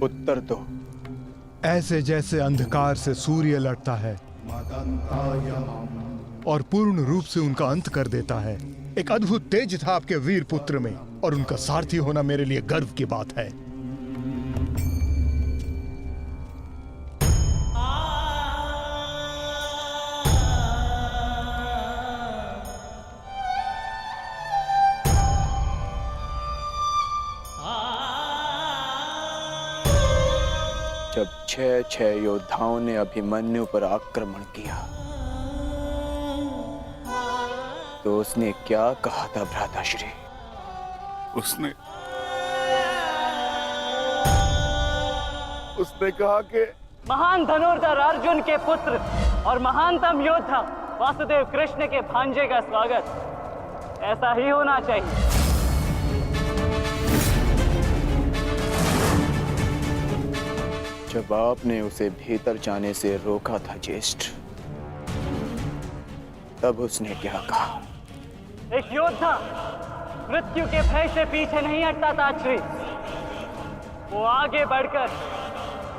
उत्तर दो। ऐसे जैसे अंधकार से सूर्य लड़ता है और पूर्ण रूप से उनका अंत कर देता है। एक अद्भुत तेज था आपके वीर पुत्र में, और उनका सारथी होना मेरे लिए गर्व की बात है। जब 6 योद्धाओं ने अभिमन्यु पर आक्रमण किया तो उसने क्या कहा था भ्राताश्री? उसने कहा कि महान धनुर्धर अर्जुन के पुत्र और महानतम योद्धा वासुदेव कृष्ण के भांजे का स्वागत ऐसा ही होना चाहिए। जब आपने उसे भीतर जाने से रोका था ज्येष्ठ, तब उसने क्या कहा? एक योद्धा मृत्यु के भय से पीछे नहीं हटता था श्री, वो आगे बढ़कर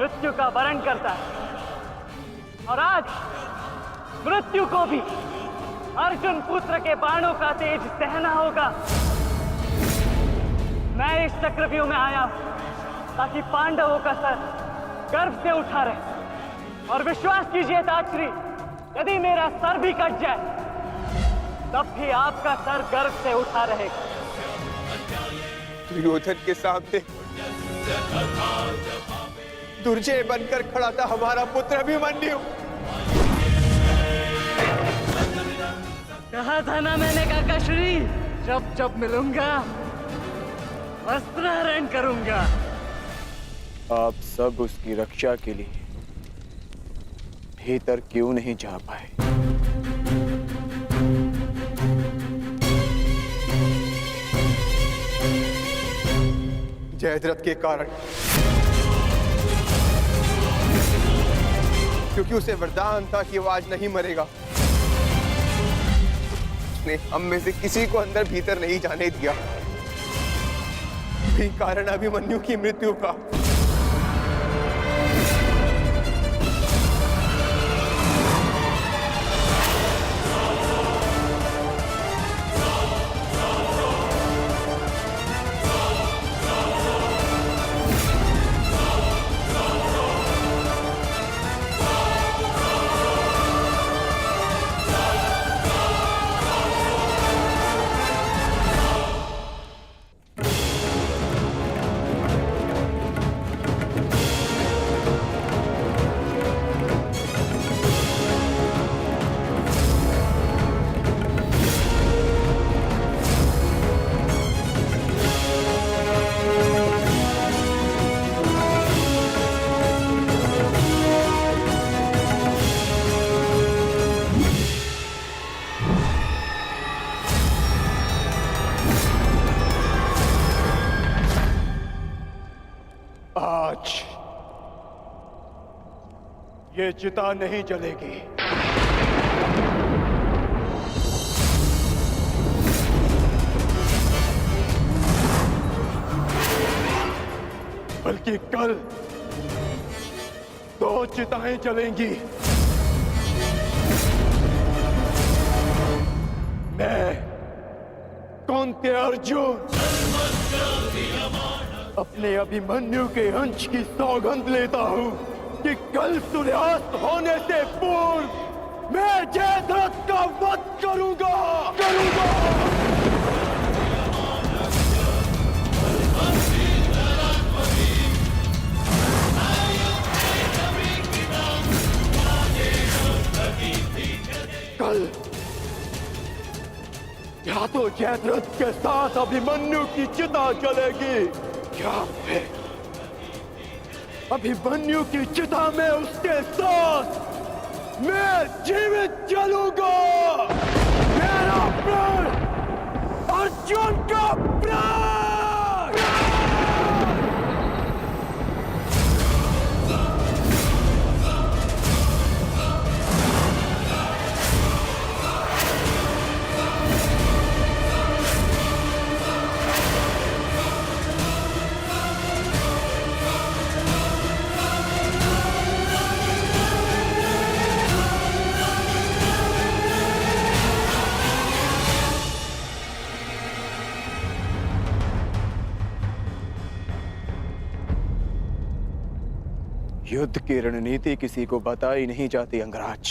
मृत्यु का वरण करता है। और आज मृत्यु को भी अर्जुन पुत्र के बाणों का तेज सहना होगा। मैं इस चक्रव्यूह में आया हूं ताकि पांडवों का सर गर्व से उठा रहे। और विश्वास कीजिए ताक्षरी, यदि मेरा सर भी कट जाए तब भी आपका सर गर्व से उठा रहेगा। दुर्योधन के सामने दुर्जय बनकर खड़ा था हमारा पुत्र अभिमन्यु। कहा था ना मैंने काकाश्री, जब जब मिलूंगा वस्त्रहरण करूंगा। आप सब उसकी रक्षा के लिए भीतर क्यों नहीं जा पाए? जयद्रथ के कारण, क्योंकि उसे वरदान था कि वो आज नहीं मरेगा। उसने हम में से किसी को अंदर भीतर नहीं जाने दिया। यही कारण अभिमन्यु की मृत्यु का। आज ये चिता नहीं जलेगी। बल्कि कल 2 चिताएं जलेंगी। मैं कौन्तेय अर्जुन अपने अभिमन्यु के अंश की सौगंध लेता हूं कि कल सूर्यास्त होने से पूर्व मैं जयद्रथ का वध करूंगा। कल या तो जयद्रथ के साथ अभिमन्यु की चिता जलेगी, या फिर अभिमन्यु की चिता में उसके साथ मैं जीवित जलूंगा। मेरा प्राण अर्जुन का प्राण। युद्ध की रणनीति किसी को बताई नहीं जाती अंगराज,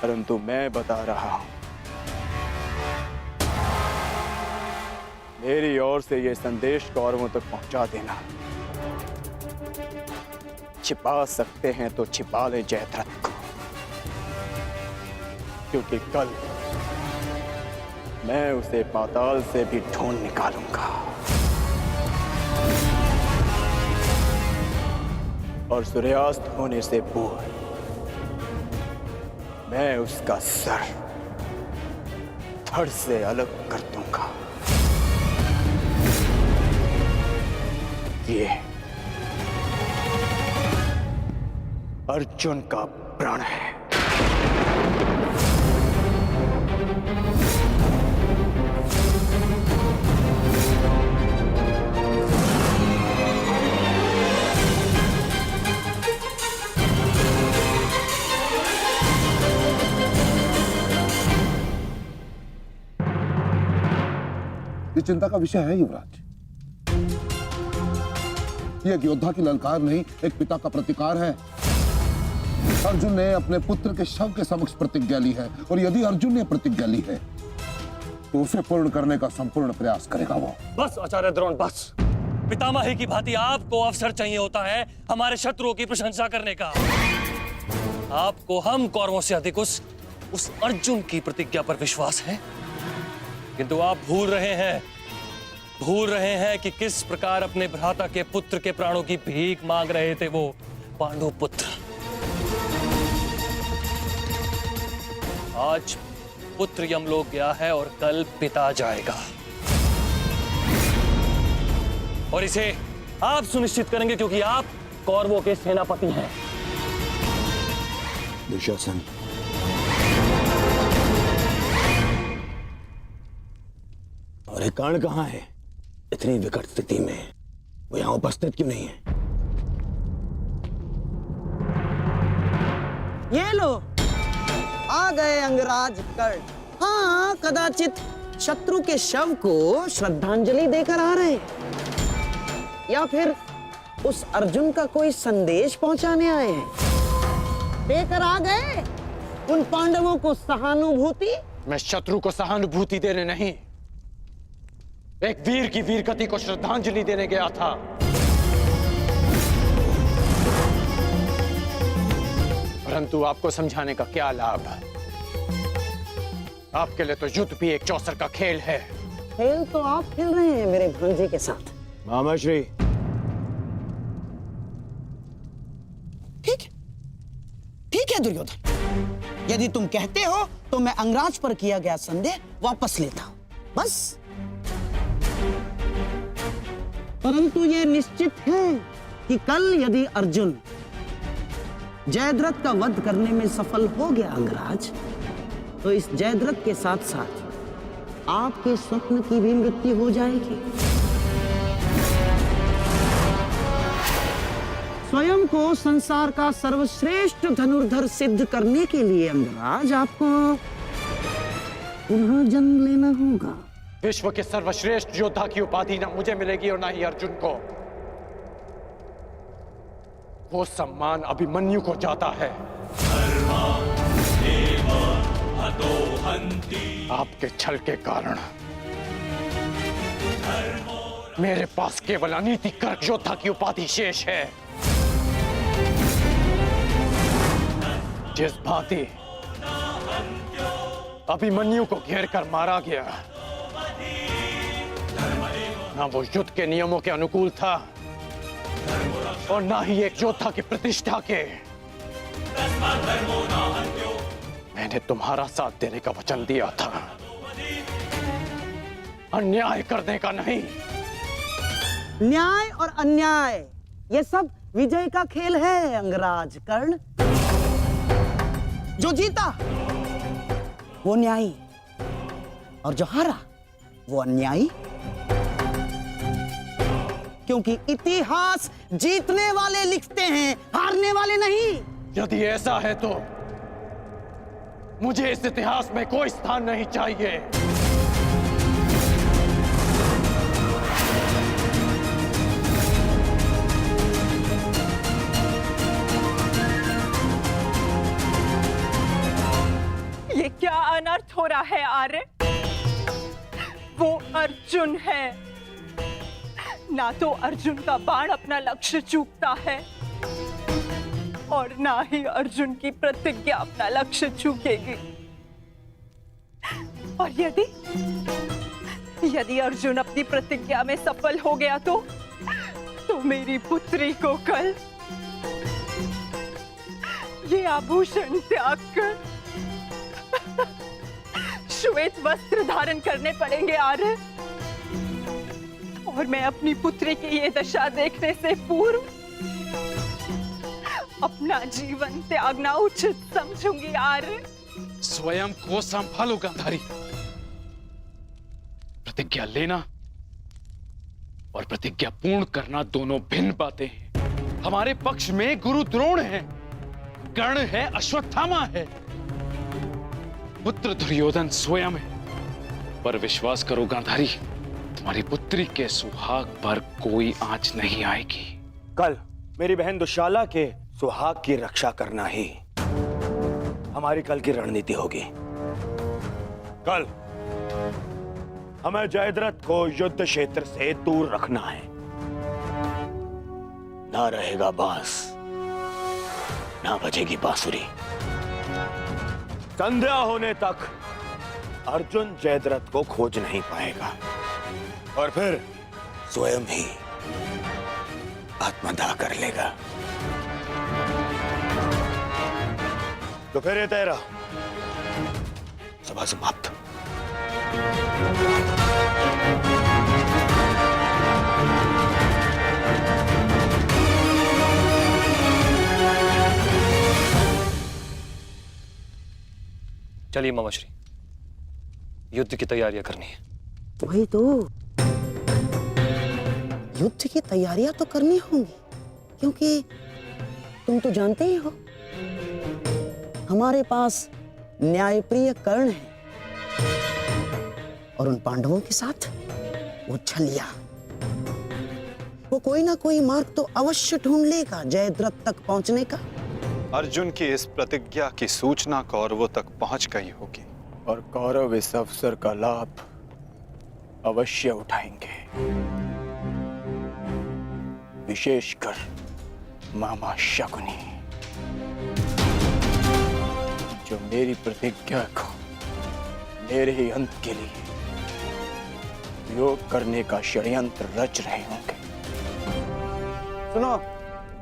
परंतु मैं बता रहा हूं। मेरी ओर से यह संदेश कौरवों तक पहुंचा देना। छिपा सकते हैं तो छिपा ले जयद्रथ को, क्योंकि कल मैं उसे पाताल से भी ढूंढ निकालूंगा और सूर्यास्त होने से पूर्व मैं उसका सर धड़ से अलग कर दूंगा। ये अर्जुन का प्रण है। ये चिंता का विषय है युवराज। ये एक योद्धा की ललकार नहीं, एक पिता का प्रतिकार है। अर्जुन ने अपने पुत्र के शव के समक्ष प्रतिज्ञा ली है, और यदि अर्जुन ने प्रतिज्ञा ली है तो उसे पूर्ण करने का संपूर्ण प्रयास करेगा वो। बस आचार्य द्रोण, बस। पितामही की भांति आपको अवसर चाहिए होता है हमारे शत्रुओं की प्रशंसा करने का। आपको हम कौरवों से अधिक उस अर्जुन की प्रतिज्ञा पर विश्वास है, किंतु आप भूल रहे हैं कि किस प्रकार अपने भ्राता के पुत्र के प्राणों की भीख मांग रहे थे वो पांडु पुत्र। आज पुत्र यमलोक गया है और कल पिता जाएगा, और इसे आप सुनिश्चित करेंगे क्योंकि आप कौरवों के सेनापति हैं। दुशासन, और कर्ण कहाँ है? इतनी विकट स्थिति में वो यहां उपस्थित क्यों नहीं है? ये लो, आ गए अंगराज कर्ण। हाँ, कदाचित शत्रु के शव को श्रद्धांजलि देकर आ रहे हैं, या फिर उस अर्जुन का कोई संदेश पहुंचाने आए हैं। देकर आ गए उन पांडवों को सहानुभूति। मैं शत्रु को सहानुभूति देने नहीं, एक वीर की वीरगति को श्रद्धांजलि देने गया था। परंतु आपको समझाने का क्या लाभ? आपके लिए तो युद्ध भी एक चौसर का खेल है। खेल तो आप खेल रहे हैं मेरे भांजे के साथ। मामाश्री, ठीक है दुर्योधन, यदि तुम कहते हो तो मैं अंगराज पर किया गया संदेह वापस लेता हूं, बस। परंतु यह निश्चित है कि कल यदि अर्जुन जयद्रथ का वध करने में सफल हो गया अंगराज, तो इस जयद्रथ के साथ साथ आपके स्वप्न की भी मृत्यु हो जाएगी। स्वयं को संसार का सर्वश्रेष्ठ धनुर्धर सिद्ध करने के लिए अंगराज आपको पुनः जन्म लेना होगा। विश्व के सर्वश्रेष्ठ योद्धा की उपाधि ना मुझे मिलेगी और ना ही अर्जुन को। वो सम्मान अभिमन्यु को जाता है। आपके छल के कारण मेरे पास केवल अनीतिकर योद्धा की उपाधि शेष है। जिस भांति अभिमन्यु को घेर कर मारा गया, ना वो युद्ध के नियमों के अनुकूल था और ना ही एक योद्धा की प्रतिष्ठा के। मैंने तुम्हारा साथ देने का वचन दिया था, अन्याय करने का नहीं। न्याय और अन्याय ये सब विजय का खेल है अंगराज कर्ण। जो जीता वो न्यायी और जो हारा वो अन्यायी, क्योंकि इतिहास जीतने वाले लिखते हैं, हारने वाले नहीं। यदि ऐसा है तो मुझे इस इतिहास में कोई स्थान नहीं चाहिए। गया है आर्य, वो अर्जुन है। ना तो अर्जुन का बाण अपना लक्ष्य चूकता है और ना ही अर्जुन की प्रतिज्ञा अपना लक्ष्य चूकेगी। और यदि अर्जुन अपनी प्रतिज्ञा में सफल हो गया तो मेरी पुत्री को कल ये आभूषण त्याग कर श्वेत वस्त्र धारण करने पड़ेंगे आर्य। और मैं अपनी पुत्री की ये दशा देखने से पूर्व अपना जीवन त्यागना उचित समझूंगी आर्य। स्वयं को संभालो गांधारी। प्रतिज्ञा लेना और प्रतिज्ञा पूर्ण करना दोनों भिन्न बातें हैं। हमारे पक्ष में गुरु द्रोण है, कर्ण है, अश्वत्थामा है, पुत्र दुर्योधन स्वयं है। पर विश्वास करो गांधारी, तुम्हारी पुत्री के सुहाग पर कोई आंच नहीं आएगी। कल मेरी बहन दुशाला के सुहाग की रक्षा करना ही हमारी कल की रणनीति होगी। कल हमें जयद्रथ को युद्ध क्षेत्र से दूर रखना है। ना रहेगा बांस, ना बजेगी बांसुरी। संध्या होने तक अर्जुन जयद्रथ को खोज नहीं पाएगा और फिर स्वयं ही आत्मदाह कर लेगा। तो फिर ये तेरा सभा समाप्त। चलिए मामाश्री, युद्ध की तैयारियां करनी है। वही तो, युद्ध की तैयारियां तो करनी होंगी, क्योंकि तुम तो जानते ही हो हमारे पास न्यायप्रिय कर्ण है और उन पांडवों के साथ वो छलिया। वो कोई ना कोई मार्ग तो अवश्य ढूंढ लेगा जयद्रथ तक पहुंचने का। अर्जुन की इस प्रतिज्ञा की सूचना कौरवों तक पहुंच गई होगी और कौरव इस अवसर का लाभ अवश्य उठाएंगे, विशेषकर मामा शकुनी, जो मेरी प्रतिज्ञा को मेरे ही अंत के लिए योग करने का षड्यंत्र रच रहे होंगे। सुनो,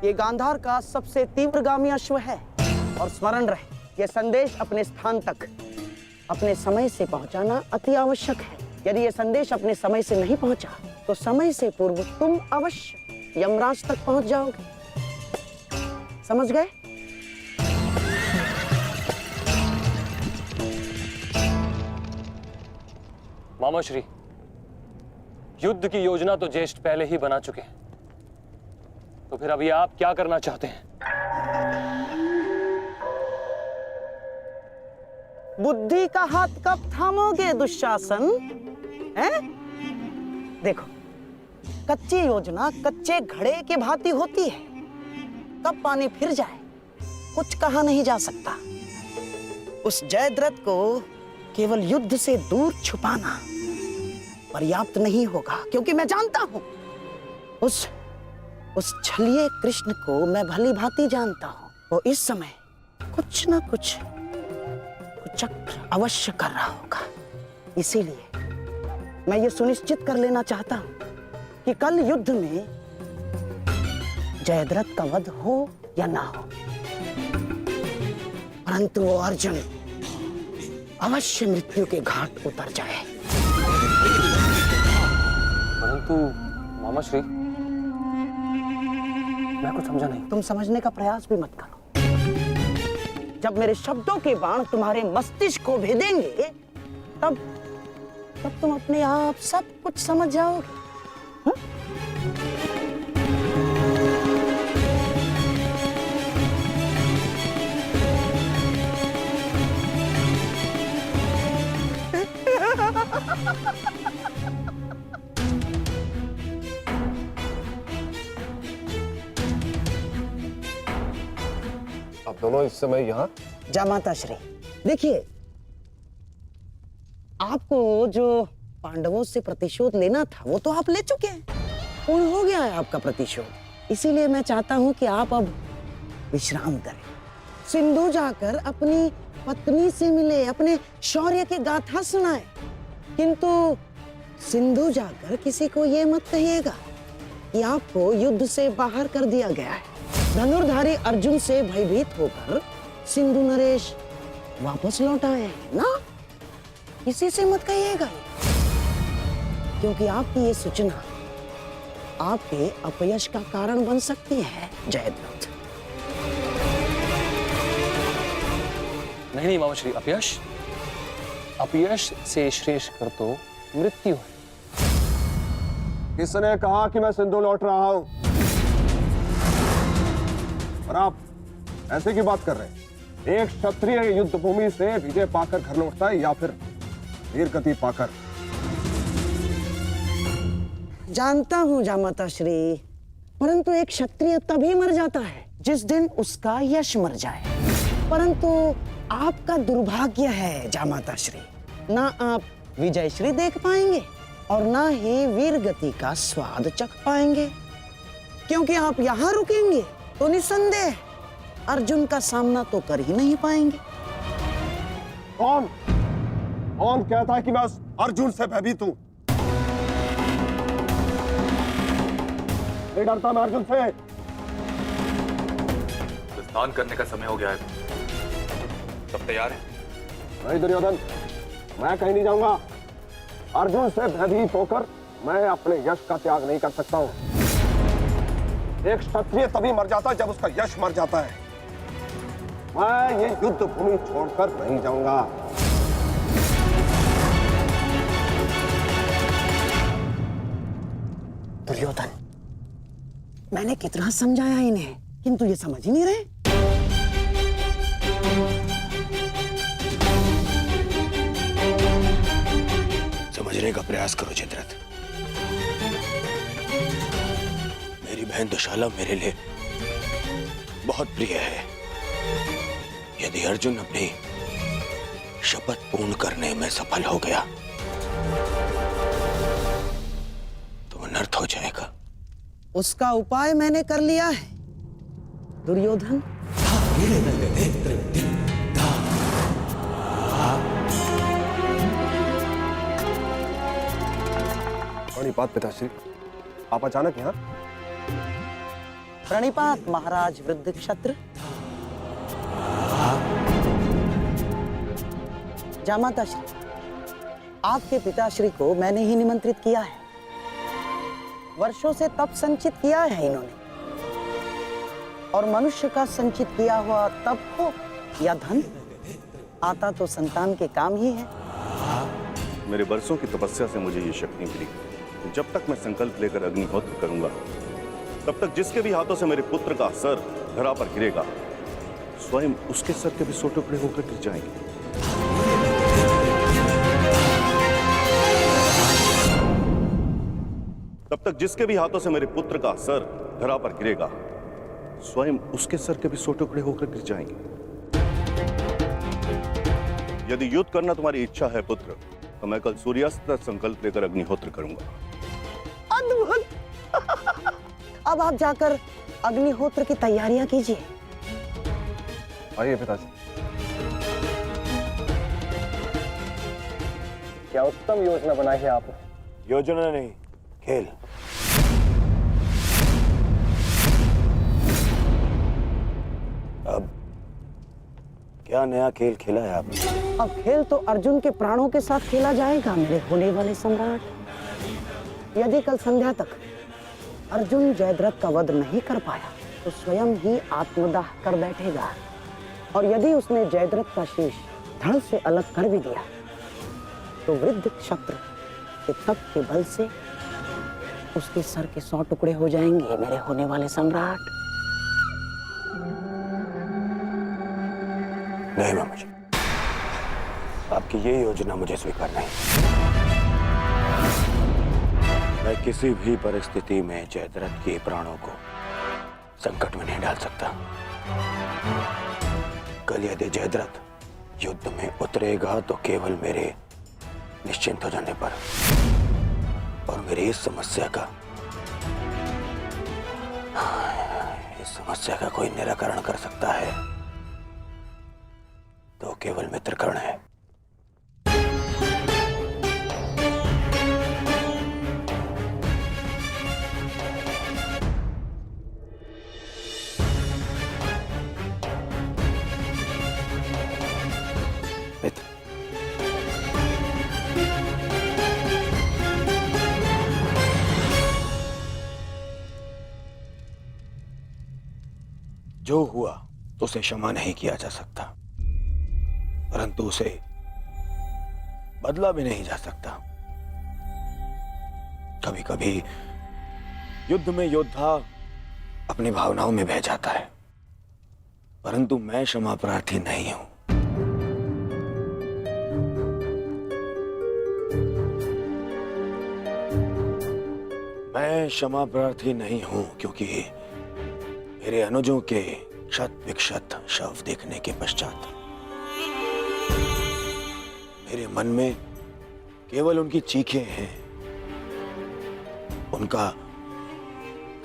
ये गांधार का सबसे तीव्रगामी अश्व है और स्मरण रहे, ये संदेश अपने स्थान तक अपने समय से पहुंचाना अति आवश्यक है। यदि ये संदेश अपने समय से नहीं पहुंचा तो समय से पूर्व तुम अवश्य यमराज तक पहुंच जाओगे। समझ गए? मामाश्री, युद्ध की योजना तो ज्येष्ठ पहले ही बना चुके हैं, तो फिर अभी आप क्या करना चाहते हैं? बुद्धि का हाथ कब थामोगे दुशासन? हैं? देखो, कच्ची योजना कच्चे घड़े के भांति होती है। कब पानी फिर जाए कुछ कहा नहीं जा सकता। उस जयद्रथ को केवल युद्ध से दूर छुपाना पर्याप्त नहीं होगा, क्योंकि मैं जानता हूं उस छलिए कृष्ण को मैं भली भांति जानता हूं। वो इस समय कुछ ना कुछ चक्र अवश्य कर रहा होगा। इसीलिए मैं ये सुनिश्चित कर लेना चाहता हूं कि कल युद्ध में जयद्रथ का वध हो या ना हो, परंतु वो अर्जुन अवश्य मृत्यु के घाट उतर जाए। परंतु मामाश्री, मैं कुछ समझा नहीं। तुम समझने का प्रयास भी मत करो। जब मेरे शब्दों के बाण तुम्हारे मस्तिष्क को भेदेंगे तब तुम अपने आप सब कुछ समझ जाओगे। आप दोनों इस समय यहाँ? जामाता श्री, देखिए, आपको जो पांडवों से प्रतिशोध लेना था वो तो आप ले चुके हैं, पूर्ण हो गया है आपका प्रतिशोध। इसीलिए मैं चाहता हूं कि आप अब विश्राम करें, सिंधु जाकर अपनी पत्नी से मिले, अपने शौर्य की गाथा सुनाए। किंतु सिंधु जाकर किसी को ये मत कहिएगा कि आपको युद्ध से बाहर कर दिया गया है। धनुर्धारी अर्जुन से भयभीत होकर सिंधु नरेश वापस लौट आए हैं ना, किसी से मत कहिएगा, क्योंकि आपकी ये सूचना आपके अपयश का कारण बन सकती है जयद्रथ। नहीं मामाश्री, अपयश अपयश से श्रेष्ठ कर तो मृत्यु है। किसने कहा कि मैं सिंधु लौट रहा हूं? और आप ऐसे की बात कर रहे हैं? एक क्षत्रिय युद्ध भूमि से विजय पाकर घर लौटता है या फिर वीर गति पाकर? जानता हूं जामाता श्री, परंतु एक क्षत्रिय तभी मर जाता है जिस दिन उसका यश मर जाए। परंतु आपका दुर्भाग्य है जामाता श्री, ना आप विजय श्री देख पाएंगे और ना ही वीर गति का स्वाद चख पाएंगे, क्योंकि आप यहाँ रुकेंगे तो निसंदेह अर्जुन का सामना तो कर ही नहीं पाएंगे। कौन कौन कहता है कि मैं उस अर्जुन से भयभीत हूं? नहीं डरता मैं अर्जुन से। स्नान करने का समय हो गया है, सब तैयार हैं? नहीं दुर्योधन, मैं कहीं नहीं जाऊंगा। अर्जुन से भयभीत होकर मैं अपने यश का त्याग नहीं कर सकता हूं। एक क्षत्रिय तभी मर जाता है जब उसका यश मर जाता है। मैं ये युद्ध भूमि छोड़कर नहीं जाऊंगा। दुर्योधन, मैंने कितना समझाया इन्हें, किंतु ये समझ ही नहीं रहे। समझने का प्रयास करो जयद्रथ। मेरी बहन दुशाला मेरे लिए बहुत प्रिय है। यदि अर्जुन अपनी शपथ पूर्ण करने में सफल हो गया तो अनर्थ हो जाएगा। उसका उपाय मैंने कर लिया है दुर्योधन। प्रणिपात पिताश्री, आप अचानक यहाँ? प्रणिपात महाराज वृद्ध क्षत्र। जामाता श्री, आपके पिताश्री को मैंने ही निमंत्रित किया है। वर्षों से तप संचित किया है इन्होंने, और मनुष्य का संचित किया हुआ तप हो या धन, आता तो संतान के काम ही है। मेरे वर्षों की तपस्या से मुझे ये शक्ति मिली। जब तक मैं संकल्प लेकर अग्निहोत्र करूंगा, तब तक जिसके भी हाथों से मेरे पुत्र का सर धरा पर गिरेगा, स्वयं उसके सर के भी 100 टुकड़े होकर गिर जाएंगे। तब तक जिसके भी हाथों से मेरे पुत्र का सर धरा पर गिरेगा, स्वयं उसके सर के भी 100 टुकड़े होकर गिर जाएंगे। यदि युद्ध करना तुम्हारी इच्छा है पुत्र, तो मैं कल सूर्यास्त तक संकल्प लेकर अग्निहोत्र करूंगा। अद्भुत। अब आप जाकर अग्निहोत्र की तैयारियां कीजिए। आइए पिताजी। क्या उत्तम योजना बनाई है आपने। योजना नहीं, खेल। अब क्या नया खेल खेला है आपने? अब खेल तो अर्जुन के प्राणों के साथ खेला जाएगा मेरे होने वाले सम्राट। यदि कल संध्या तक अर्जुन जयद्रथ का वध नहीं कर पाया तो स्वयं ही आत्मदाह कर बैठेगा, और यदि उसने जयद्रथ का शीश धड़ से अलग कर भी दिया तो वृद्ध क्षत्र के तप के बल से उसके सर के 100 टुकड़े हो जाएंगे मेरे होने वाले सम्राट। नहीं मामा जी, आपकी ये योजना मुझे स्वीकार नहीं। मैं किसी भी परिस्थिति में जयद्रथ के प्राणों को संकट में नहीं डाल सकता। कल यदि जयद्रथ युद्ध में उतरेगा तो केवल मेरे निश्चिंत हो जाने पर और मेरी इस समस्या का कोई निराकरण कर सकता है तो केवल मित्र कर्ण है। मित्र, जो हुआ उसे क्षमा नहीं किया जा सकता, परंतु उसे बदला भी नहीं जा सकता। कभी कभी युद्ध में योद्धा अपनी भावनाओं में बह जाता है, परंतु मैं क्षमा प्रार्थी नहीं हूं। मैं क्षमा प्रार्थी नहीं हूं क्योंकि मेरे अनुजों के क्षत विक्षत शव देखने के पश्चात मेरे मन में केवल उनकी चीखें हैं, उनका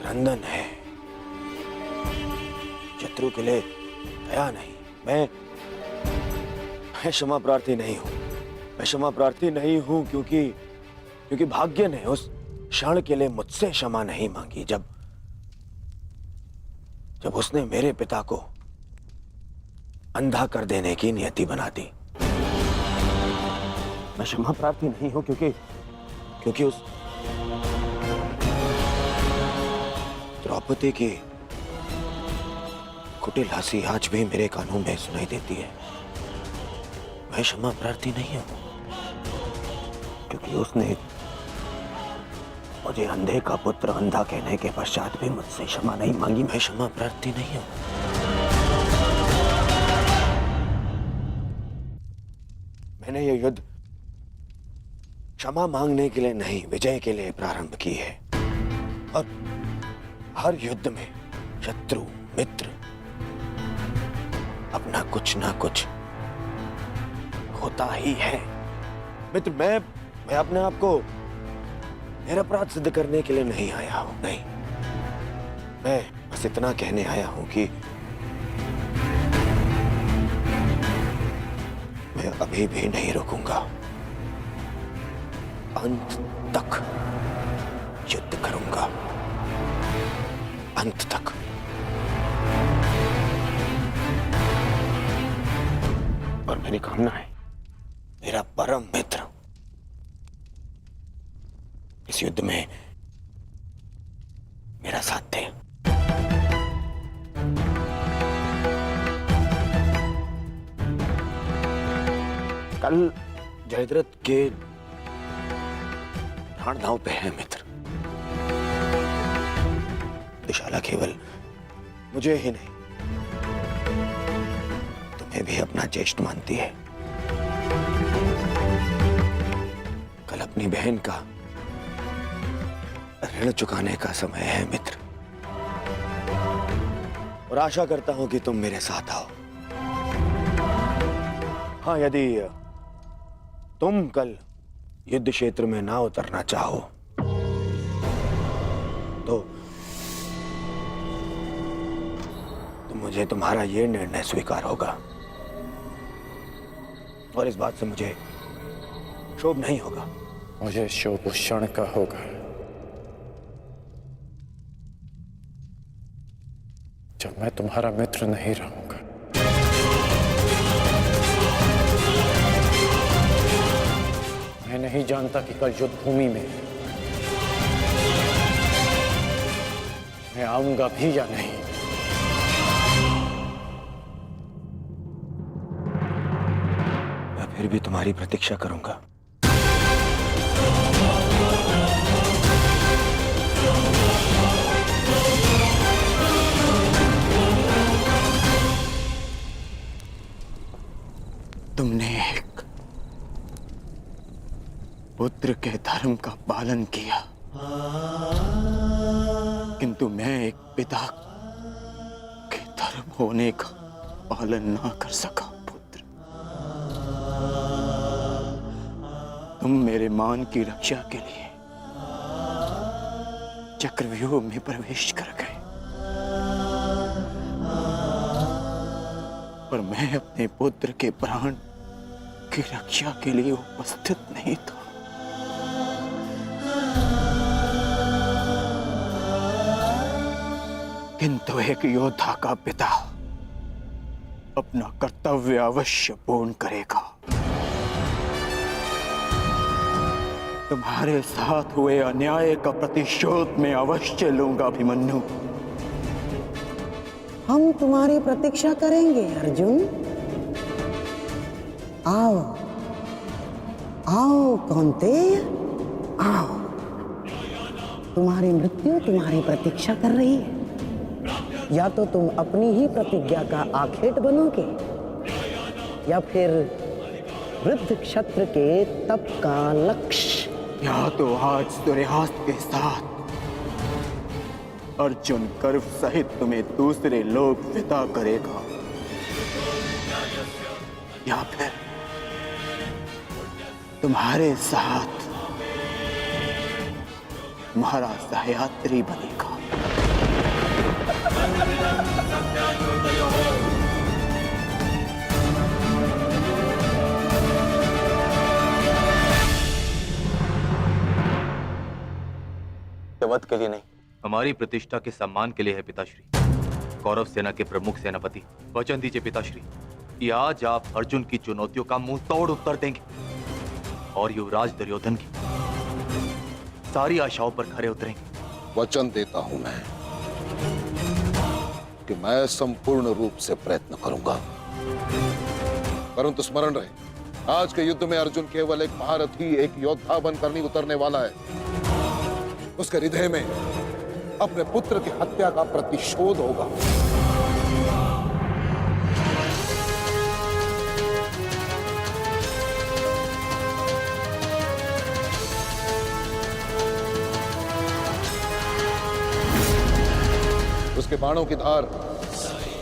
क्रंदन है। शत्रु के लिए दया नहीं। मैं क्षमा प्रार्थी नहीं हूं। मैं क्षमा प्रार्थी नहीं हूं क्योंकि भाग्य ने उस क्षण के लिए मुझसे क्षमा नहीं मांगी जब उसने मेरे पिता को अंधा कर देने की नियति बना दी। मैं क्षमा प्रार्थी नहीं हूं क्योंकि उस द्रौपदी की कुटिल हंसी आज भी मेरे कानों में सुनाई देती है। मैं क्षमा प्रार्थी नहीं हूं क्योंकि उसने मुझे अंधे का पुत्र अंधा कहने के पश्चात भी मुझसे क्षमा नहीं मांगी। मैं क्षमा प्रार्थी नहीं हूं। मैंने ये युद्ध क्षमा मांगने के लिए नहीं, विजय के लिए प्रारंभ की है। और हर युद्ध में शत्रु मित्र अपना कुछ ना कुछ होता ही है। मित्र, मैं अपने आप को मेरा अपराध सिद्ध करने के लिए नहीं आया हूं। नहीं, मैं बस इतना कहने आया हूं कि मैं अभी भी नहीं रुकूंगा। अंत तक युद्ध करूंगा, अंत तक। और मेरी कामना है मेरा परम मित्र इस युद्ध में मेरा साथ दे। कल जयद्रथ के प्राण दांव पे है मित्र। दुशाला केवल मुझे ही नहीं तुम्हें भी अपना ज्येष्ठ मानती है। कल अपनी बहन का ऋण चुकाने का समय है मित्र, और आशा करता हूं कि तुम मेरे साथ आओ। हाँ, यदि तुम कल युद्ध क्षेत्र में ना उतरना चाहो तो मुझे तुम्हारा यह निर्णय स्वीकार होगा, और इस बात से मुझे शोभ नहीं होगा। मुझे शोभ उस क्षण का होगा जब मैं तुम्हारा मित्र नहीं रहूंगा। मैं नहीं जानता कि कल युद्ध भूमि में मैं आऊंगा भी या नहीं। मैं फिर भी तुम्हारी प्रतीक्षा करूंगा। तुमने एक पुत्र के धर्म का पालन किया, किंतु मैं एक पिता के धर्म होने का पालन ना कर सका। पुत्र, तुम मेरे मान की रक्षा के लिए चक्रव्यूह में प्रवेश कर गए, पर मैं अपने पुत्र के प्राण की रक्षा के लिए उपस्थित नहीं था। किंतु एक योद्धा का पिता अपना कर्तव्य अवश्य पूर्ण करेगा। तुम्हारे साथ हुए अन्याय का प्रतिशोध मैं अवश्य लूंगा अभिमन्यु। हम तुम्हारी प्रतीक्षा करेंगे अर्जुन। आओ आओ कौन्तेय, आओ। तुम्हारी मृत्यु तुम्हारी प्रतीक्षा कर रही है। या तो तुम अपनी ही प्रतिज्ञा का आखेट बनोगे, या फिर वृद्ध क्षत्र के तप का लक्ष्य। या तो आज सूर्यास्त के साथ अर्जुन गर्व सहित तुम्हें दूसरे लोक विदा करेगा, या फिर तुम्हारे साथ महाराज सहयात्री बनेगा। वध के लिए नहीं, हमारी प्रतिष्ठा के सम्मान के लिए है पिताश्री। कौरव सेना के प्रमुख सेनापति, वचन दीजिए पिताश्री कि आज आप अर्जुन की चुनौतियों का मुंह तोड़ उत्तर देंगे और युवराज दुर्योधन की सारी आशाओं पर खरे उतरेंगे। वचन देता हूं मैं कि मैं संपूर्ण रूप से प्रयत्न करूंगा, परंतु स्मरण रहे, आज के युद्ध में अर्जुन केवल एक महारथी, एक योद्धा बनकर नहीं उतरने वाला है। उसके हृदय में अपने पुत्र की हत्या का प्रतिशोध होगा। उसके बाणों की धार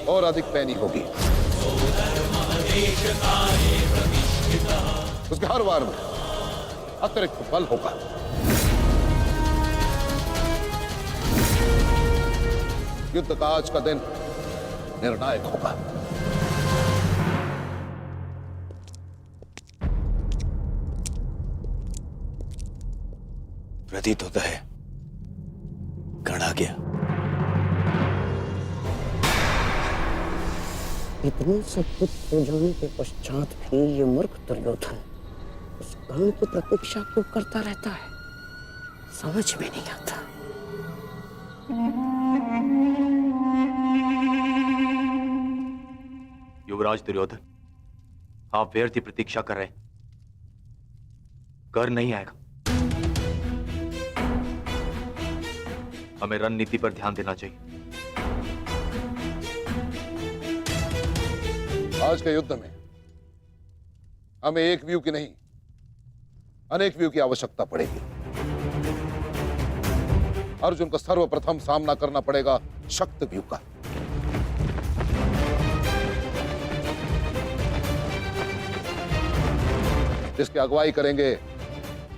और अधिक पैनी होगी। उसके हर वार में अतिरिक्त बल होगा। युद्ध का आज का दिन निर्णायक होगा। प्रतीत होता है गण आ गया। इतने सब कुछ हो जाने के पश्चात भी ये मूर्ख दुर्योधन उस गण की प्रतीक्षा क्यों करता रहता है, समझ में नहीं आता। युवराज दुर्योधन, आप व्यर्थ ही प्रतीक्षा कर रहे हैं। कर नहीं आएगा। हमें रणनीति पर ध्यान देना चाहिए। आज के युद्ध में हमें एक व्यू की नहीं, अनेक व्यू की आवश्यकता पड़ेगी। अर्जुन को सर्वप्रथम सामना करना पड़ेगा शक्त व्यू का। जिसकी अगुवाई करेंगे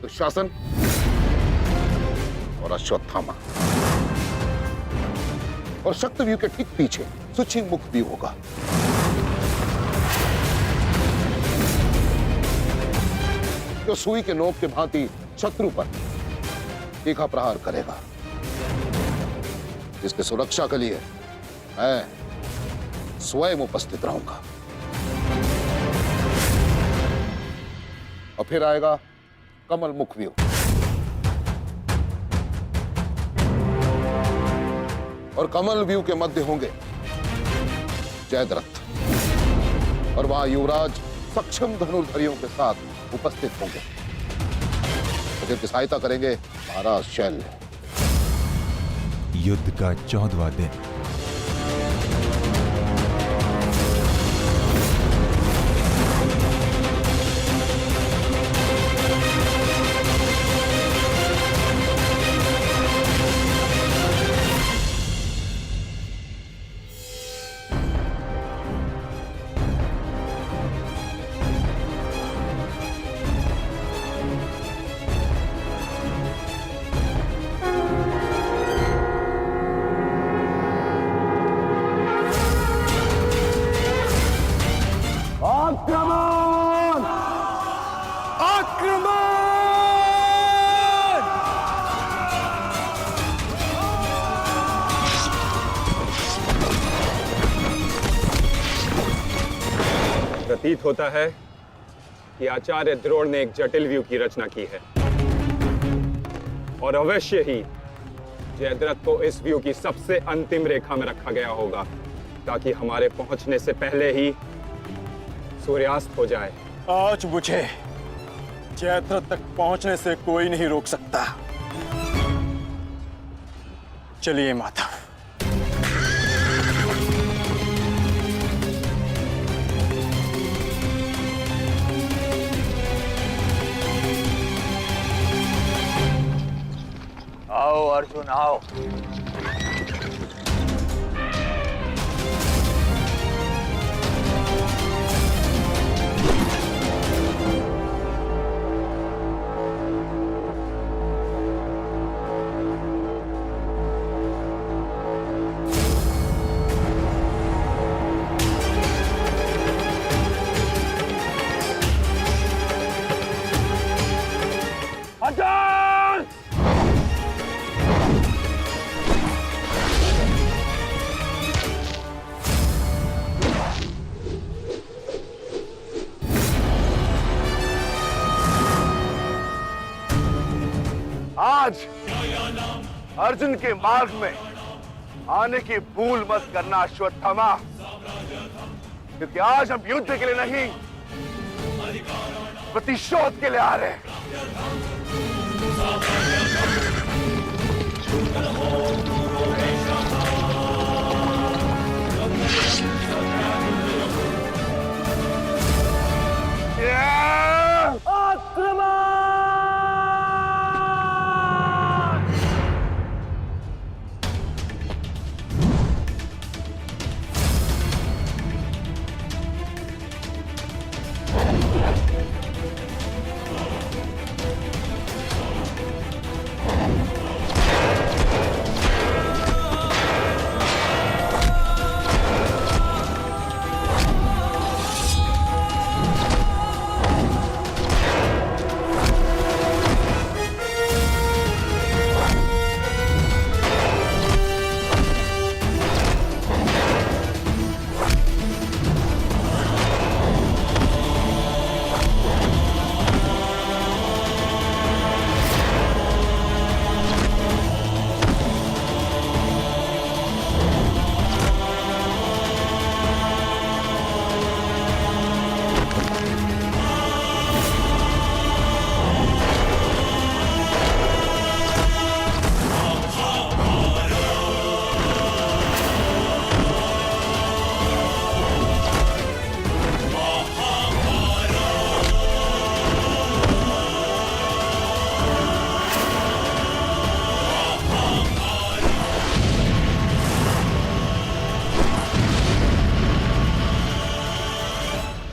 दुशासन और अश्वत्थामा, और शक्त व्यू के ठीक पीछे सुचिमुख व्यू होगा। जो सुई के नोक के भांति शत्रु पर तीखा प्रहार करेगा। जिसकी सुरक्षा के लिए मैं स्वयं उपस्थित रहूंगा। और फिर आएगा कमल मुख व्यू, और कमल व्यू के मध्य होंगे जयद्रथ, और वहां युवराज सक्षम धनुर्धरियों के साथ उपस्थित होंगे। जिनकी सहायता करेंगे महाराज शैल्य। युद्ध का 14वां दिन। प्रतीत होता है कि आचार्य द्रोण ने एक जटिल व्यू की रचना की है और अवश्य ही जयद्रथ को इस व्यू की सबसे अंतिम रेखा में रखा गया होगा ताकि हमारे पहुंचने से पहले ही सूर्यास्त हो जाए। आज मुझे जयद्रथ तक पहुंचने से कोई नहीं रोक सकता। चलिए माता। आओ अर्जुन आओ। आज अर्जुन के मार्ग में आने की भूल मत करना अश्वत्थामा, क्योंकि आज हम युद्ध के लिए नहीं प्रतिशोध के लिए आ रहे हैं।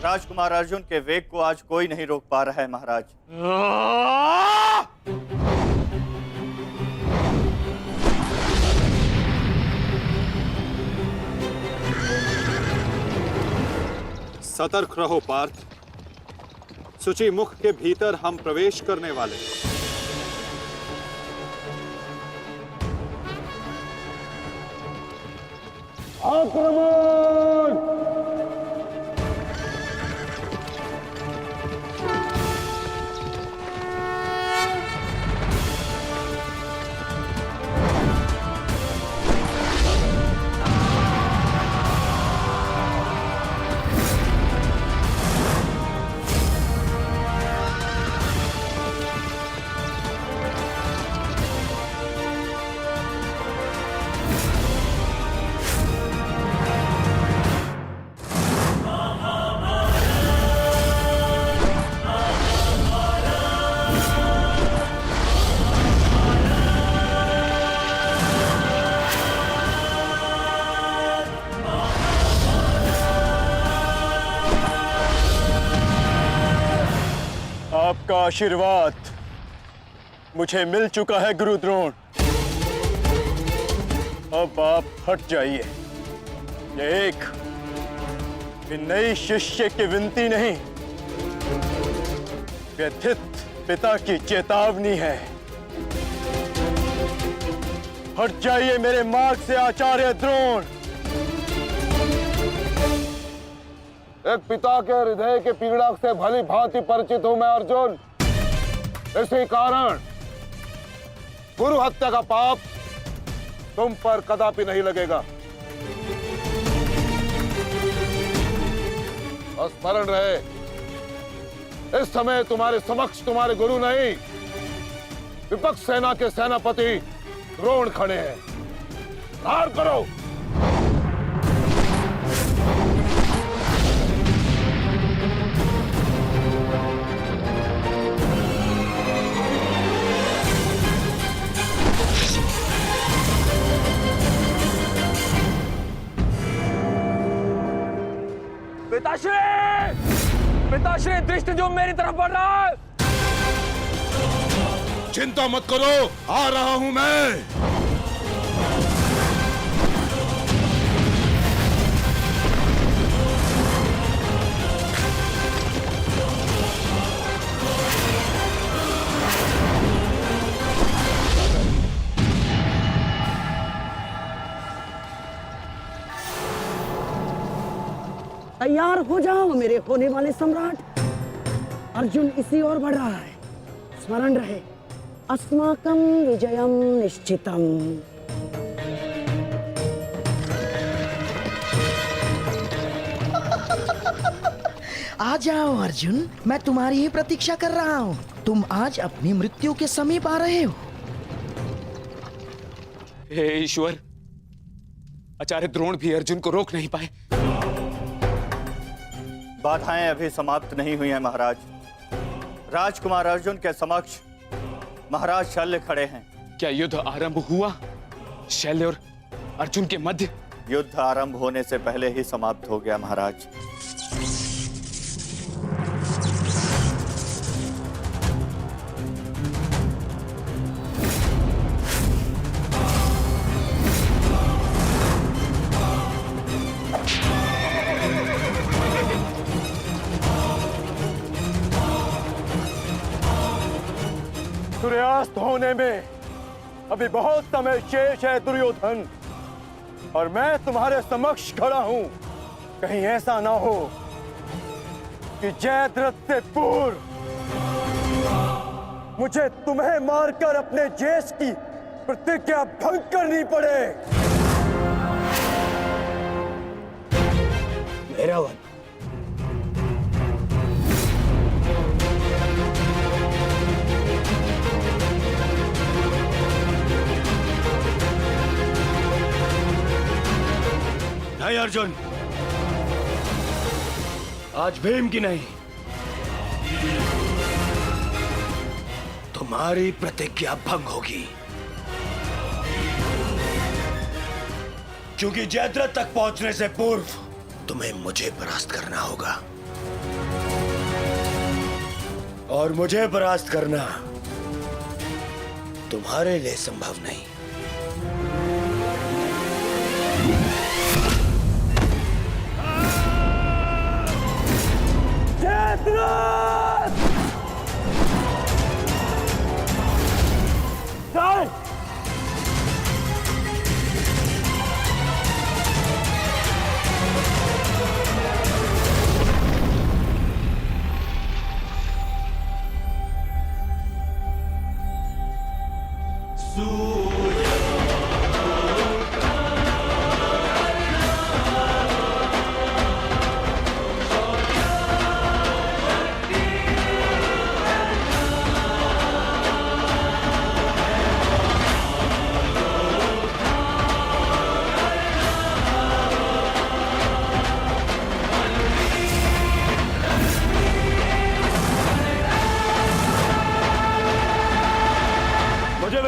राजकुमार अर्जुन के वेग को आज कोई नहीं रोक पा रहा है महाराज। सतर्क रहो पार्थ, सूची मुख के भीतर हम प्रवेश करने वाले हैं। आपका आशीर्वाद मुझे मिल चुका है गुरु द्रोण। अब आप हट जाइए। ये एक नई शिष्य की विनती नहीं, व्यथित पिता की चेतावनी है। हट जाइए मेरे मार्ग से आचार्य द्रोण। एक पिता के हृदय के पीड़ा से भली भांति परिचित हूं मैं अर्जुन। इसी कारण गुरु हत्या का पाप तुम पर कदापि नहीं लगेगा। और स्मरण रहे, इस समय तुम्हारे समक्ष तुम्हारे गुरु नहीं, विपक्ष सेना के सेनापति द्रोण खड़े हैं। हार करो। पिताश्री दृष्टि जो मेरी तरफ बढ़ रहा है। चिंता मत करो, आ रहा हूं मैं। तैयार हो जाओ मेरे होने वाले सम्राट। अर्जुन इसी ओर बढ़ रहा है। स्मरण रहे, अस्माकं विजयम निश्चितम। आ जाओ अर्जुन, मैं तुम्हारी ही प्रतीक्षा कर रहा हूँ। तुम आज अपनी मृत्यु के समीप आ रहे हो। हे ईश्वर, आचार्य द्रोण भी अर्जुन को रोक नहीं पाए। बाधाएं अभी समाप्त नहीं हुई हैं महाराज। राजकुमार अर्जुन के समक्ष महाराज शल्य खड़े हैं। क्या युद्ध आरंभ हुआ शल्य और अर्जुन के मध्य? युद्ध आरंभ होने से पहले ही समाप्त हो गया महाराज। सूर्यास्त होने में अभी बहुत समय शेष है दुर्योधन, और मैं तुम्हारे समक्ष खड़ा हूं। कहीं ऐसा ना हो कि जयद्रथ से पूर्व मुझे तुम्हें मारकर अपने जेश की प्रतिज्ञा भंग करनी पड़े। मेरा वन नहीं अर्जुन, आज भीम की नहीं, तुम्हारी प्रतिज्ञा भंग होगी। क्योंकि जयद्रथ तक पहुंचने से पूर्व तुम्हें मुझे परास्त करना होगा, और मुझे परास्त करना तुम्हारे लिए संभव नहीं।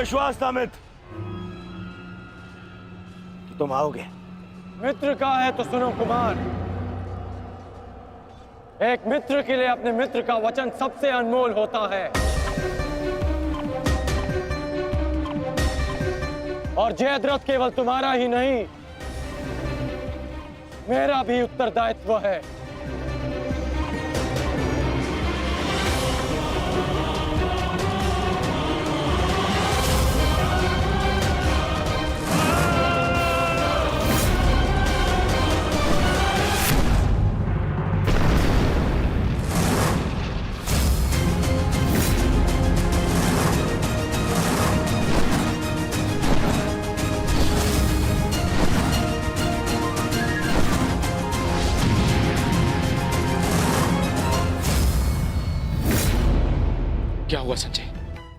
विश्वास था मित्र कि तुम आओगे। मित्र का है तो सुनो कुमार, एक मित्र के लिए अपने मित्र का वचन सबसे अनमोल होता है, और जयद्रथ केवल तुम्हारा ही नहीं, मेरा भी उत्तरदायित्व है।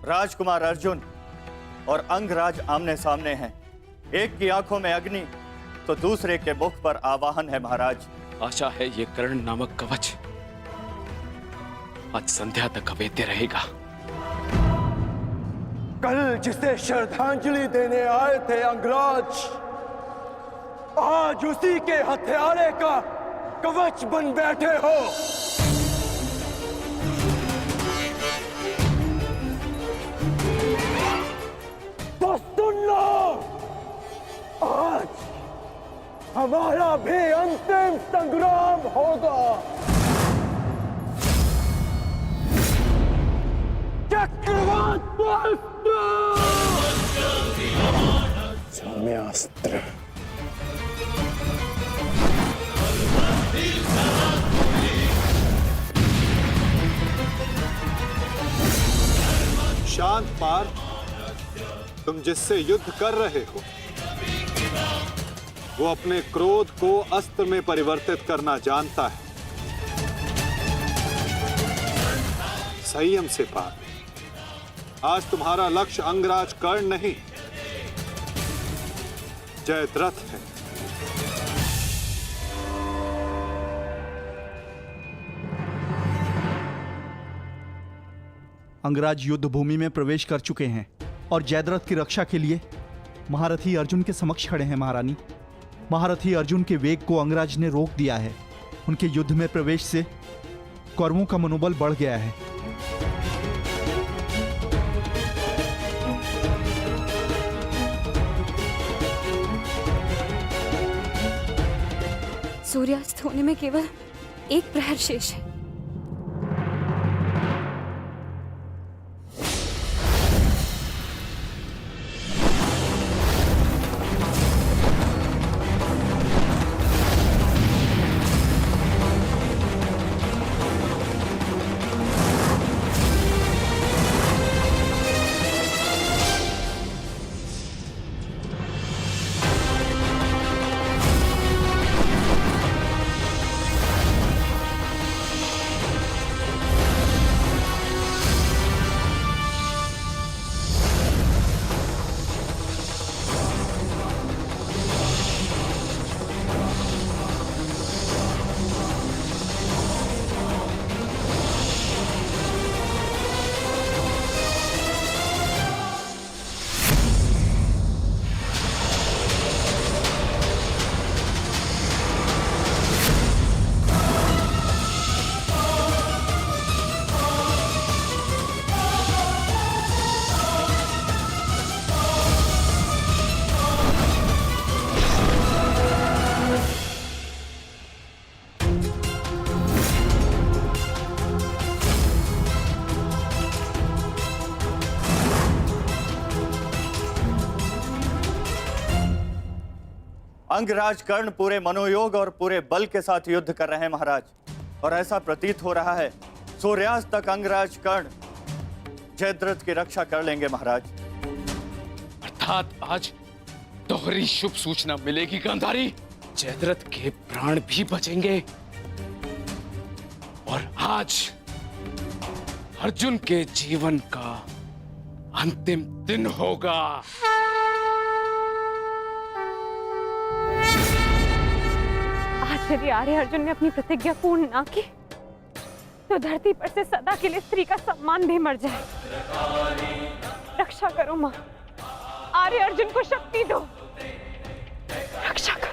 राजकुमार अर्जुन और अंगराज आमने सामने हैं। एक की आंखों में अग्नि तो दूसरे के मुख पर आवाहन है महाराज। आशा है ये कर्ण नामक कवच आज संध्या तक अवेद्य रहेगा। कल जिसे श्रद्धांजलि देने आए थे अंगराज, आज उसी के हत्यारे का कवच बन बैठे हो। तो सुन लो, आज हमारा भी अंतिम संग्राम होगा। चक्रवात सौम्यास्त्र। शांत पार्थ, तुम जिससे युद्ध कर रहे हो वो अपने क्रोध को अस्त्र में परिवर्तित करना जानता है। संयम से पार्थ, आज तुम्हारा लक्ष्य अंगराज कर्ण नहीं जयद्रथ है। अंगराज युद्ध भूमि में प्रवेश कर चुके हैं और जयद्रथ की रक्षा के लिए महारथी अर्जुन के समक्ष खड़े हैं। महारानी, महारथी अर्जुन के वेग को अंगराज ने रोक दिया है। उनके युद्ध में प्रवेश से कौरवों का मनोबल बढ़ गया है। सूर्यास्त होने में केवल एक प्रहर शेष है। अंगराज कर्ण पूरे मनोयोग और पूरे बल के साथ युद्ध कर रहे हैं महाराज, और ऐसा प्रतीत हो रहा है सूर्यास्त तक अंगराज कर्ण जयद्रथ की रक्षा कर लेंगे महाराज। अर्थात आज दोहरी शुभ सूचना मिलेगी गांधारी। जयद्रथ के प्राण भी बचेंगे और आज अर्जुन के जीवन का अंतिम दिन होगा। आज यदि आर्य अर्जुन ने अपनी प्रतिज्ञा पूर्ण ना की तो धरती पर से सदा के लिए स्त्री का सम्मान भी मर जाए। रक्षा करो मां, आर्य अर्जुन को शक्ति दो, रक्षा करो।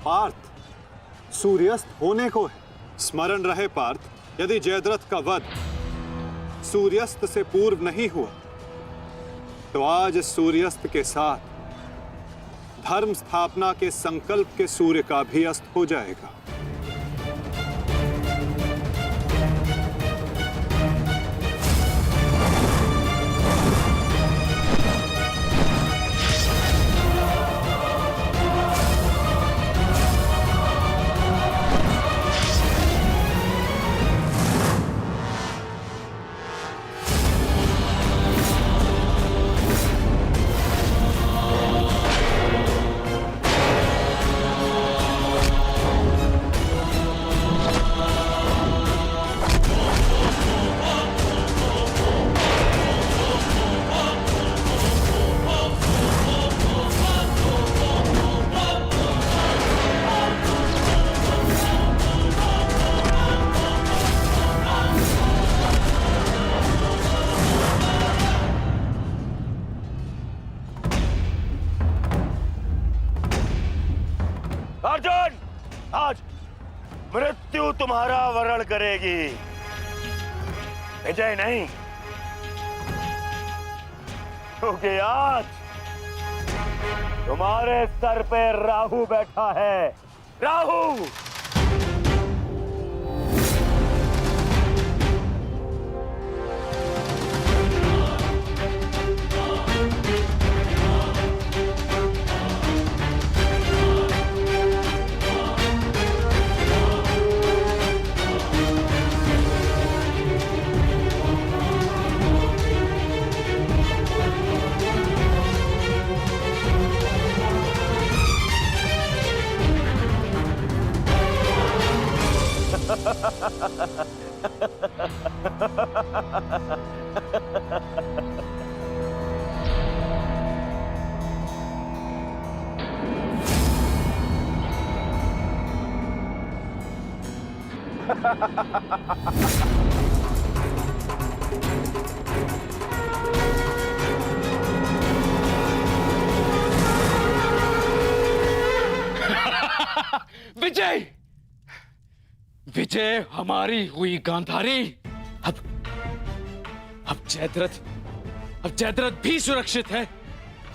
पार्थ, सूर्यास्त होने को है। स्मरण रहे पार्थ, यदि जयद्रथ का वध सूर्यास्त से पूर्व नहीं हुआ तो आज सूर्यास्त के साथ धर्म स्थापना के संकल्प के सूर्य का भी अस्त हो जाएगा। अर्जुन, आज मृत्यु तुम्हारा वरण करेगी, विजय नहीं। क्योंकि आज तुम्हारे सर पे राहु बैठा है। राहु! विजय! विजय हमारी हुई गांधारी। अब जयद्रथ भी सुरक्षित है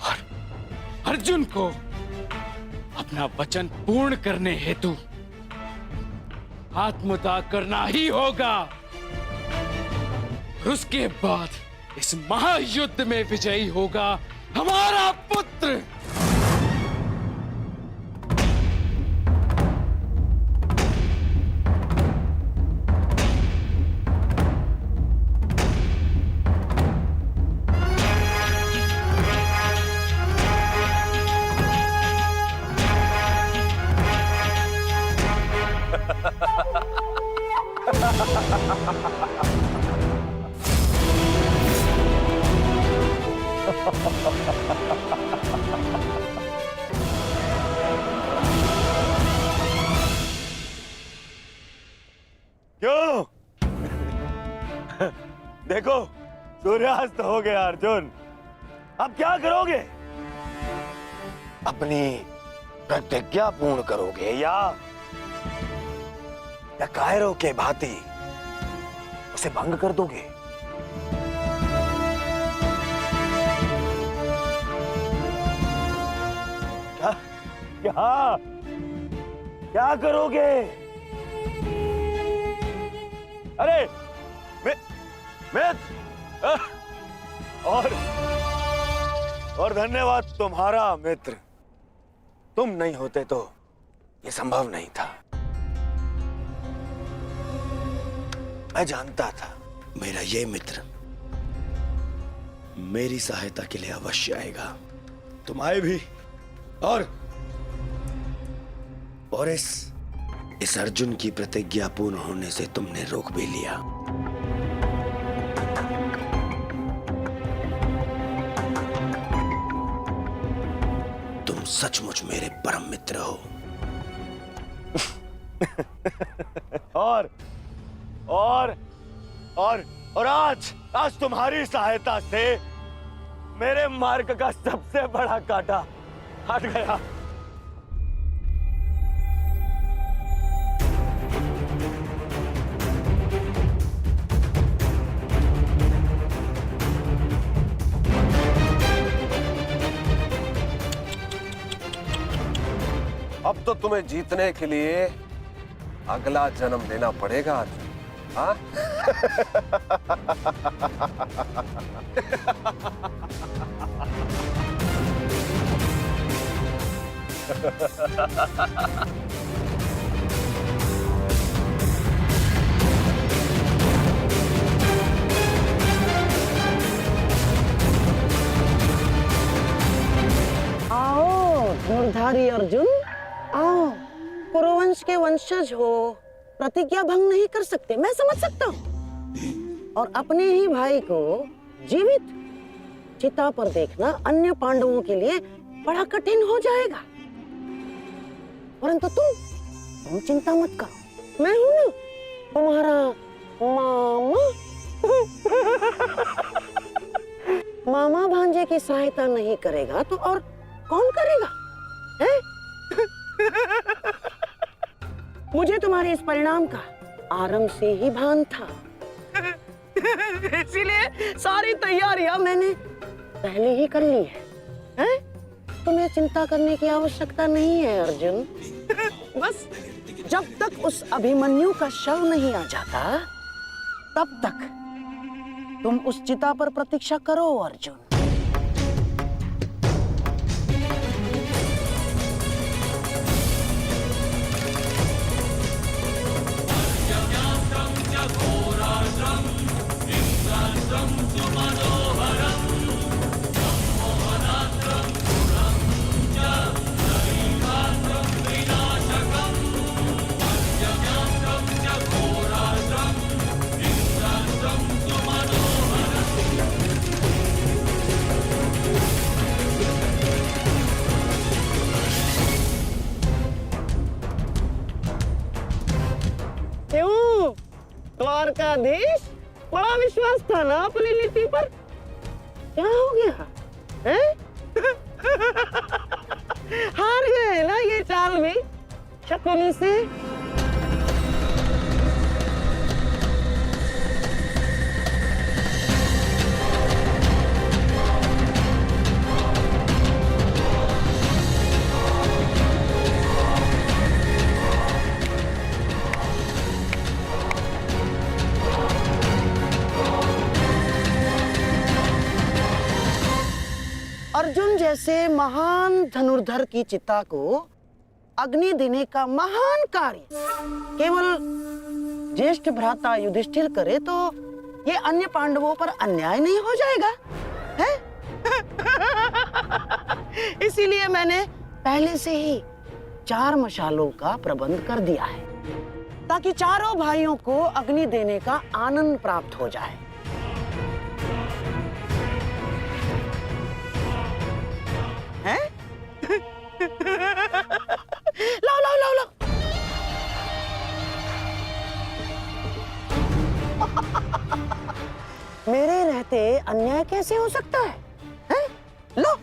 और अर्जुन को अपना वचन पूर्ण करने हेतु आत्मदाह करना ही होगा। और उसके बाद इस महायुद्ध में विजयी होगा हमारा पुत्र। क्यों? देखो, सूर्यास्त हो गया अर्जुन। अब क्या करोगे? अपनी प्रतिज्ञा पूर्ण करोगे या कायरों के भांति उसे भंग कर दोगे? क्या क्या क्या करोगे? अरे और धन्यवाद तुम्हारा मित्र। तुम नहीं होते तो ये संभव नहीं था। मैं जानता था मेरा ये मित्र मेरी सहायता के लिए अवश्य आएगा। तुम आए भी और इस अर्जुन की प्रतिज्ञा पूर्ण होने से तुमने रोक भी लिया। तुम सचमुच मेरे परम मित्र हो। और आज तुम्हारी सहायता से मेरे मार्ग का सबसे बड़ा कांटा हट गया। अब तो तुम्हें जीतने के लिए अगला जन्म लेना पड़ेगा अर्जुन। हाँ? आओ धनुर्धारी अर्जुन, आओ। कुरुवंश के वंशज हो, प्रतिज्ञा भंग नहीं कर सकते, मैं समझ सकता हूँ। और अपने ही भाई को जीवित चिता पर देखना अन्य पांडवों के लिए बड़ा कठिन हो जाएगा। परंतु तुम चिंता मत करो, मैं हूं ना तुम्हारा मामा। मामा भांजे की सहायता नहीं करेगा तो और कौन करेगा? है? मुझे तुम्हारे इस परिणाम का आरंभ से ही भान था। इसीलिए सारी तैयारियां मैंने पहले ही कर ली है? तुम्हें चिंता करने की आवश्यकता नहीं है अर्जुन। बस जब तक उस अभिमन्यु का शव नहीं आ जाता तब तक तुम उस चिता पर प्रतीक्षा करो अर्जुन। क्यों द्वारकाधीश, बड़ा विश्वास था ना अपनी नीति पर? क्या हो गया है? हार गए ना ये चाल भी शकुनी से? अर्जुन जैसे महान धनुर्धर की चिता को अग्नि देने का महान कार्य केवल ज्येष्ठ भ्राता युधिष्ठिर करे तो ये अन्य पांडवों पर अन्याय नहीं हो जाएगा है? इसीलिए मैंने पहले से ही 4 मशालों का प्रबंध कर दिया है ताकि चारों भाइयों को अग्नि देने का आनंद प्राप्त हो जाए। हैं? लाओ लाओ लाओ लाओ। मेरे रहते अन्याय कैसे हो सकता है? हैं? लो।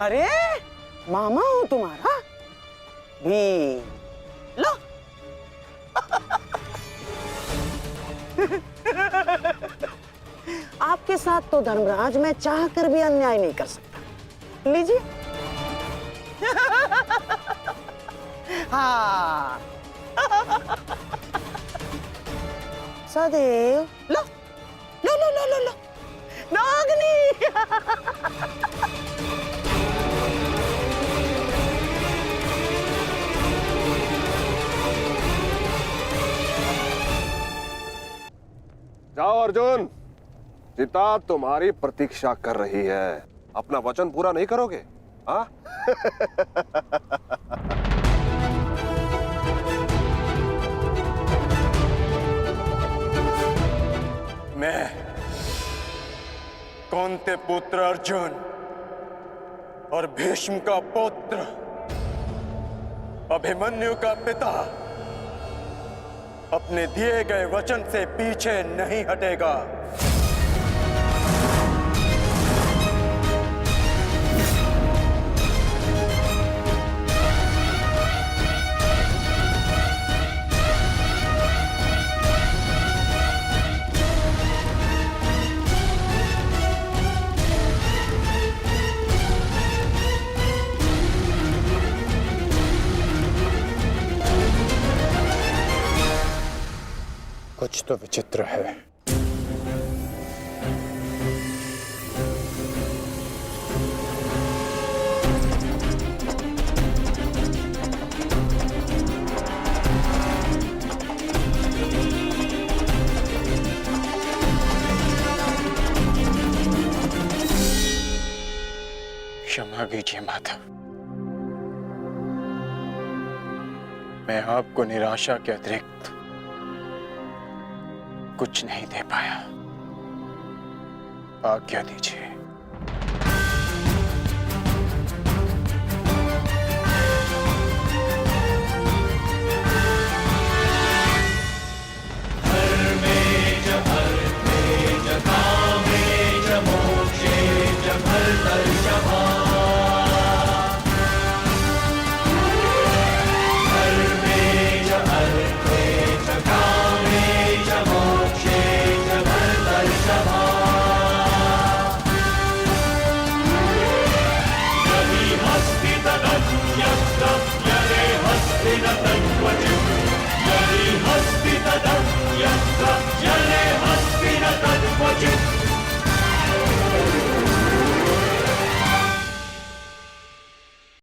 अरे मामा हूं तुम्हारा भी, लो। आपके साथ तो धर्मराज मैं चाह कर भी अन्याय नहीं कर सकता। लीजिए। हाँ। सदैव लो लो लो लो लो लो नागनी। जाओ अर्जुन, चिता तुम्हारी प्रतीक्षा कर रही है। अपना वचन पूरा नहीं करोगे? हाँ? मैं कौंते पुत्र अर्जुन और भीष्म का पुत्र अभिमन्यु का पिता अपने दिए गए वचन से पीछे नहीं हटेगा। कुछ तो विचित्र है। क्षमा कीजिए माता, मैं आपको निराशा के अतिरिक्त कुछ नहीं दे पाया। आज्ञा दीजिए।